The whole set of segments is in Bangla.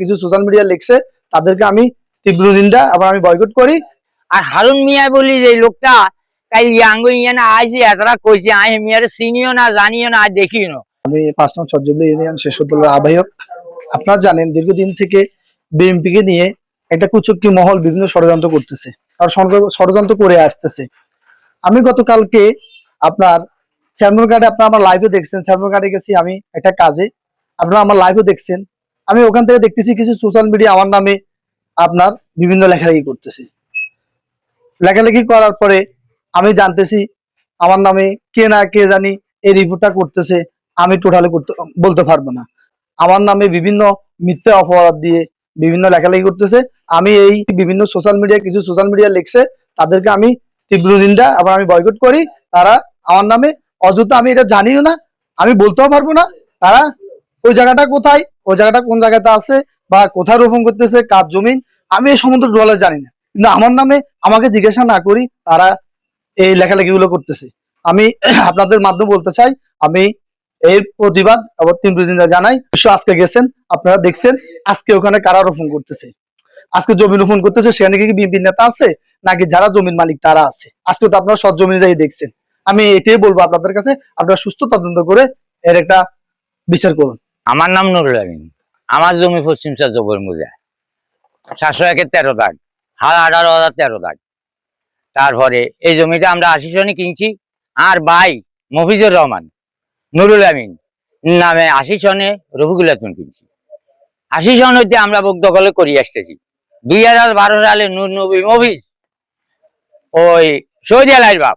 কিছু সোশ্যাল মিডিয়া লিখছে তাদেরকে আমি তীব্র নিন্দা আবার আমি বয়কট করি। আর হারুন মিয়া বলি যে লোকটা কাল ইয়াঙ্গো ইয়ানা আইসি এতরা কইছে আই মিয়ার চিনিও না জানিও না দেখিও না। আমি ৫ নং চরজুবলি ইউনিয়ন শিশু দলের আহ্বায়ক। আপনারা জানেন দীর্ঘদিন থেকে বিএনপিকে নিয়ে একটা কুচক্রী মহল বিভিন্ন ষড়যন্ত্র করতেছে আর ষড়যন্ত্র করে আসতেছে। আমি গতকালকে আপনার শ্যামনগরঘাটে আপনারা আমার লাইভে দেখছেন, শ্যামনগরঘাটে গেছি আমি একটা কাজে, আপনারা আমার লাইভে দেখছেন। আমি ওখান থেকে দেখতেছি কিছু সোশ্যাল মিডিয়া আমার নামে আপনার বিভিন্ন লেখালেখি করতেছে। লেখালেখি করার পরে আমি জানতেছি আমার নামে কে না কে জানি এই রিপোর্টটা করতেছে। আমি টোটালি বলতে পারবো না। আমার নামে বিভিন্ন মিথ্যা অপবাদ দিয়ে বিভিন্ন লেখালেখি করতেছে। আমি এই বিভিন্ন সোশ্যাল মিডিয়া কিছু সোশ্যাল মিডিয়া লিখছে তাদেরকে আমি তীব্র নিন্দা আবার আমি বয়কট করি। তারা আমার নামে অযথা, আমি এটা জানিও না, আমি বলতেও পারবো না তারা ওই জায়গাটা কোথায়, ওই জায়গাটা কোন জায়গাতে আছে বা কোথায় রোপণ করতেছে, কার জমিন, আমি এই সমস্ত ডলার জানি না। কিন্তু আমার নামে আমাকে জিজ্ঞাসা না করি তারা এই লেখালেখি গুলো করতেছে। আমি আপনাদের মাধ্যমে বলতে চাই, আমি এর প্রতিবাদ আবার তীব্র নিন্দা জানাই। আজকে গেছেন, আপনারা দেখছেন আজকে ওখানে কারা রোপণ করতেছে, আজকে জমি রোপণ করতেছে, সেখানে কি বিএনপি নেতা আছে নাকি যারা জমির মালিক তারা আছে? আজকে তো আপনারা সৎ জমি যাই দেখছেন। আমি এটাই বলবো আপনাদের কাছে, আপনারা সুস্থ তদন্ত করে এর একটা বিচার করুন। আমার নাম নুরুল আমিন, আমার জমি পশ্চিম জবর মুজা 701-এর 13 দাগ, হাল 18,013 দাগ। তারপরে এই জমিটা আমরা 80 সনে কিনছি। আর ভাই মফিজুর রহমান নুরুল আমিন নামে 80 সনে রফিকুল আতম কিনছি। 80 সন হইতে আমরা বুক দখলে করি আসতেছি। 2012 সালে নূর নবী মফিজ ওই শহীদ আলাইর বাপ,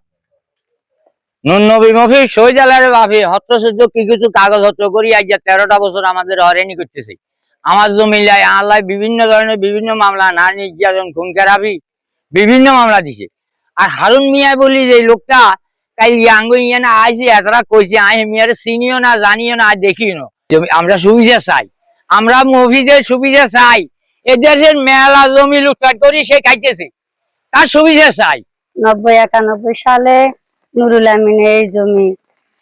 নূর নবী মফিজ শহীদ আলাইর বাপে হত্যাসূচক কি কিছু কাগজ হত্য করি আজ 13টা বছর আমাদের হয়রানি করতেছে। আমার জমি লাই আল্লাহ বিভিন্ন ধরনের বিভিন্ন মামলা, নারী নির্যাতন, খুন খারাপি বিভিন্ন মামলা দিছে। আর হারুন মিয়া বলি যে লোকটা কাল ইয়াঙ্গো ইয়ানা আইসি এতরা কইছে আই মিয়ার চিনিও না জানিও না দেখিও না। আমরা সুবিধা চাই, আমরা মফিজের সুবিধা চাই। এদেশের মেলা জমি লুটপাট করি সে খাইতেছে, তার সুবিধা চাই। 90-91 সালে নুরুল আমিন এই জমি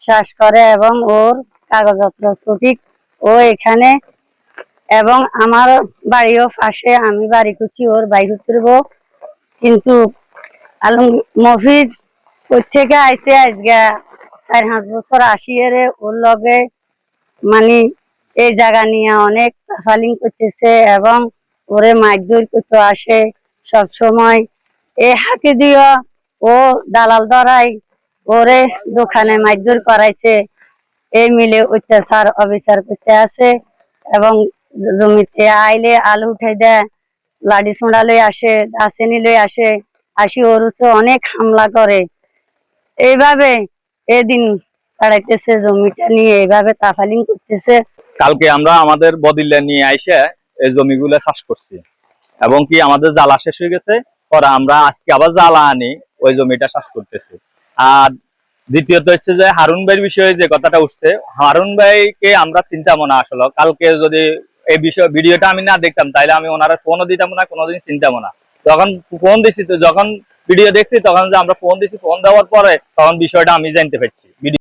চাষ করে এবং ওর কাগজপত্র সঠিক ও এখানে, এবং আমার বাড়িও পাশে, আমি বাড়ি করছি ওর বাইরে করবো। কিন্তু আলম মফিজ ওই থেকে আইসে আজকে 4-5 বছর আসিয়ে ওর লগে মানে এই জায়গা নিয়ে অনেক ফালিং করতেছে এবং ওরে মাইদুর করতে আসে সব সময়। এই হাতি দিয়ে ও দালাল ধরাই ওরে দোকানে মাইদুর করাইছে। এই মিলে অত্যাচার অবিচার করতে আছে এবং জমিতে আইলে আলু উঠাই দেয়, লাঠি ছোঁড়া লই আসে, আসেনি লই আসে, আসি ওর অনেক হামলা করে। এইভাবে এদিন কাটাইতেছে, জমিটা নিয়ে এইভাবে তাফালিং করতেছে। কালকে আমরা আমাদের বদিল্লা নিয়ে আইসে এই জমিগুলো চাষ করছি এবং কি আমাদের জ্বালা শেষ হয়ে গেছে, পরে আমরা আজকে আবার জ্বালা আনি ওই জমিটা চাষ করতেছি। আর দ্বিতীয়ত হচ্ছে যে হারুন ভাইয়ের বিষয়ে যে কথাটা উঠছে, হারুন ভাইকে আমরা চিন্তাম না। আসলে কালকে যদি এই বিষয় ভিডিওটা আমি না দেখতাম তাইলে আমি ওনারা ফোনও দিতাম না, কোনোদিন চিন্তাম না। যখন ফোন দিচ্ছি, তো যখন ভিডিও দেখছি তখন যে আমরা ফোন দিচ্ছি, ফোন দেওয়ার পরে তখন বিষয়টা আমি জানতে পারছি।